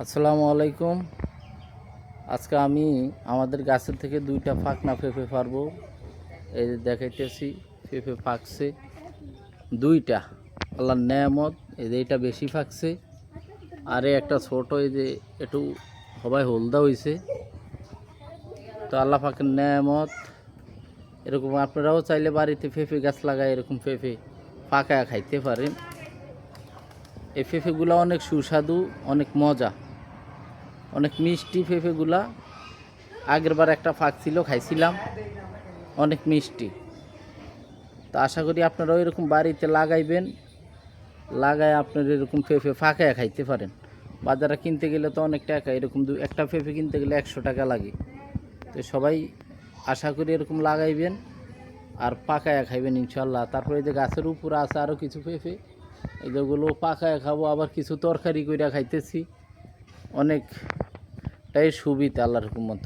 আসসালামু আলাইকুম। আজকে আমি আমাদের গাছের থেকে দুইটা ফাঁকনা পেঁপে পারবো। এই যে দেখাইতেছি, পেঁপে ফাঁকছে দুইটা, আল্লাহর নেয়ামত। এই যে এটা বেশি ফাঁকছে, আরে একটা ছোট, এই যে একটু সবাই হলদা হয়েছে। তো আল্লাহ পাকের নেয়ামত। এরকম আপনারাও চাইলে বাড়িতে পেঁপে গাছ লাগায় এরকম পেঁপে ফাঁকা খাইতে পারেন। এই পেঁপেগুলো অনেক সুস্বাদু, অনেক মজা, অনেক মিষ্টি পেঁপেগুলা। আগেরবার একটা ফাঁক ছিল, খাইছিলাম, অনেক মিষ্টি। তো আশা করি আপনারাও এরকম বাড়িতে লাগাইবেন, লাগায় আপনারা এরকম পেঁপে ফাঁকায় খাইতে পারেন। বাজারে কিনতে গেলে তো অনেক টাকা, এরকম একটা পেঁপে কিনতে গেলে 100 টাকা লাগে। তো সবাই আশা করি এরকম লাগাইবেন আর পাকায়া খাইবেন ইনশাল্লাহ। তারপরে এই যে গাছের উপরে আছে আরও কিছু পেঁপে, এই যেগুলো পাকায়া খাবো, আবার কিছু তরকারি কইরা খাইতেছি। অনেকটাই সুবিধা আল্লাহর হুকুমত।